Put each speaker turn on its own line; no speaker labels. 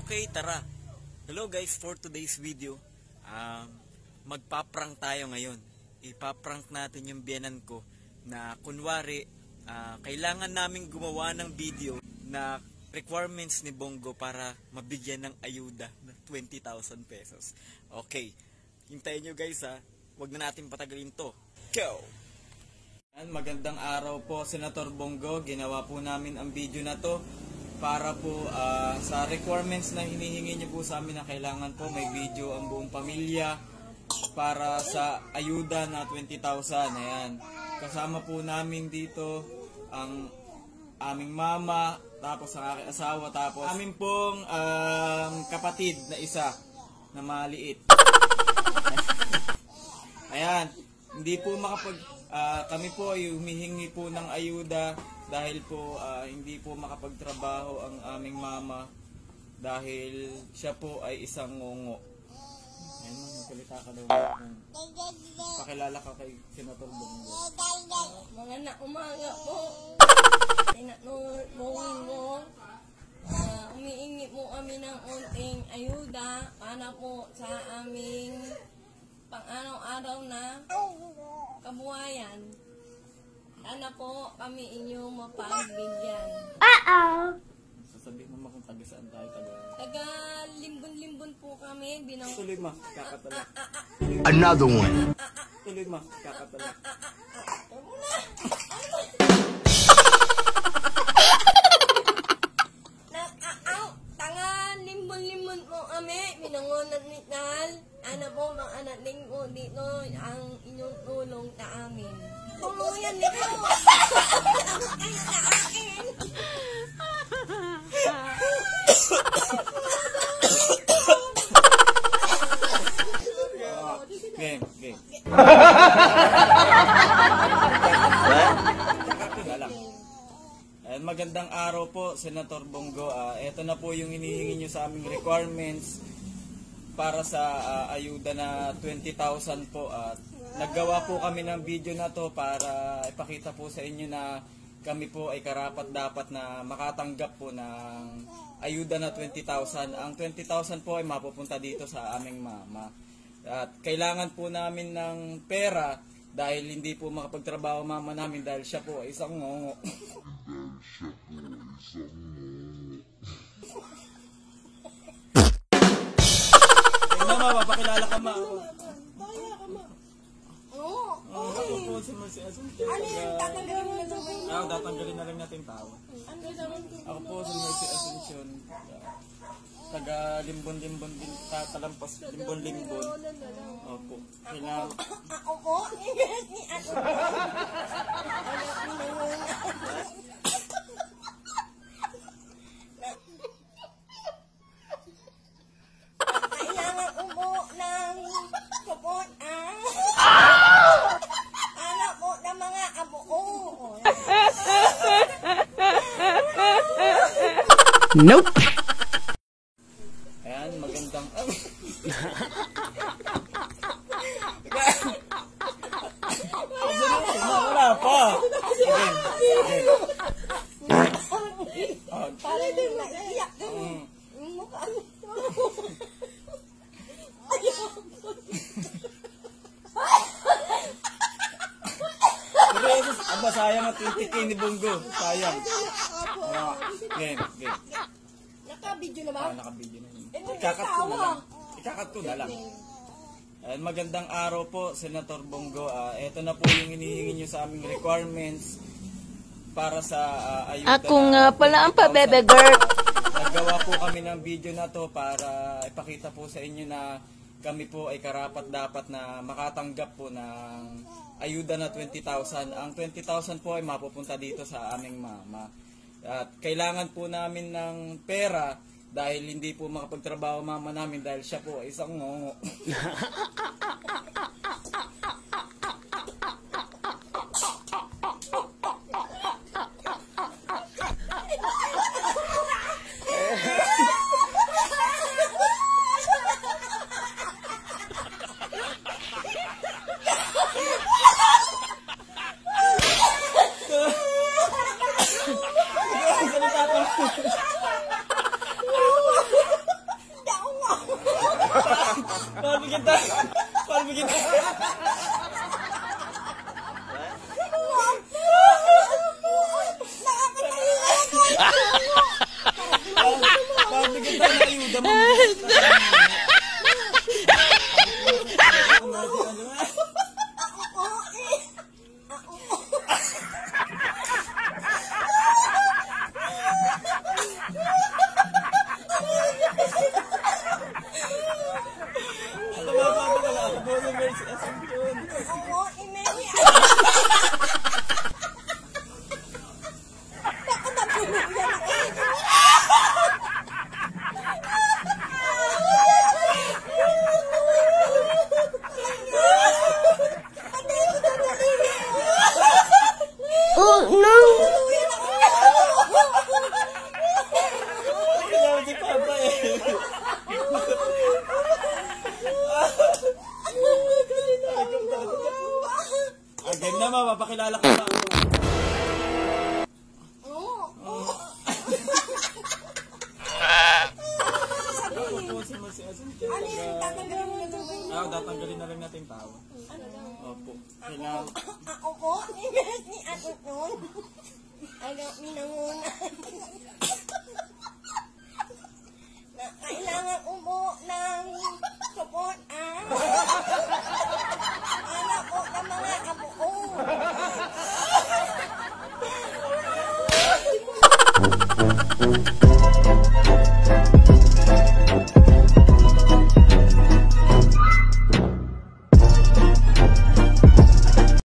Okay, tara. Hello guys, for today's video, magpa-prank tayo ngayon. Ipa-prank natin yung biyenan ko na kunwari, kailangan namin gumawa ng video na requirements ni Bongo para mabigyan ng ayuda na 20,000 pesos. Okay, hintayin nyo guys ha. Huwag na natin patagalin to. Go! Magandang araw po, Senator Bongo. Ginawa po namin ang video na to para po sa requirements na hinihingi niyo po sa amin na kailangan po may video ang buong pamilya para sa ayuda na 20,000. Ayan. Kasama po namin dito ang aming mama, tapos ang aking asawa, tapos amin pong kapatid na isa na maliit. Ayan. Hindi po kami po ay humihingi po ng ayuda dahil po hindi po makapagtrabaho ang aming mama dahil siya po ay isang ngongo. Ayun, magsalita ka daw. Pakilala ka kay Senator Bongo.
Mga na umaga po, tinatulungan mo, umiingi mo kami ng unting ayuda para po sa aming pang-araw-araw na kabuhayan. Sana po kami inyong mapagbigyan.
Sasabihin mo kung taga saan tayo,
Taga Limbon-Limbon po kami.
Tuloy ma, kakatala.
Another one.
Tuloy ma, kakatala.
Taga Limbon-Limbon po kami. Binangonan ni Tal. Ano po, mga anak din po dito ang inyong tulong sa amin. Tuluyan nito! Ay, sa akin!
Game. Magandang araw po, Senator Bongo. Ito na po yung hinihingi nyo sa aming requirements para sa ayuda na 20,000 po. At naggawa po kami ng video na to para ipakita po sa inyo na kami po ay karapat-dapat na makatanggap po ng ayuda na 20,000. Ang 20,000 po ay mapupunta dito sa aming mama. At kailangan po namin ng pera dahil hindi po makapagtrabaho mama namin dahil siya po ay isang ngongo. Mama, papakilala ka ma. Ako po si Mercy Asuncion. Tatanggalin na lang natin tao. Ako po si Mercy Asuncion. Taga Limbon-Limbon din, talampas Limbon-Limbon. Opo.
Ako po? Kailangan upo ng support anak po ng mga abo ko.
Nope.
Ayan, magandang... Wala pa!
Para din naiyak yung mukha mo.
Aba, sayang ang 20K ni Bongo. Sayang. Game.
Naka-video na ba?
Naka-video na yun. Ikakat ko na lang. Magandang araw po, Senator Bongo. Ito na po yung hinihingi nyo sa aming requirements para sa ayuda.
Ako nga pala ang pabebe girl.
Naggawa po kami ng video na to para ipakita po sa inyo na kami po ay karapat-dapat na makatanggap po ng ayuda na 20,000. Ang 20,000 po ay mapupunta dito sa aming mama. At kailangan po namin ng pera dahil hindi po makapagtrabaho mama namin dahil siya po ay isang ngongo. bigyan tayo? Paano bigyan tayo? Paano bigyan tayo ng ayuda mo?
Oh no!
Kailangan si Papa eh. Game na, mapapakilala ko na. Pupusin mo si Asin. Tatanggalin na lang natin yung tawa. Opo. Kailangan.
Ako po, ni ako nun. Agang minangunan. Na kailangan umo ng support, Anak ko ng mga abo ko.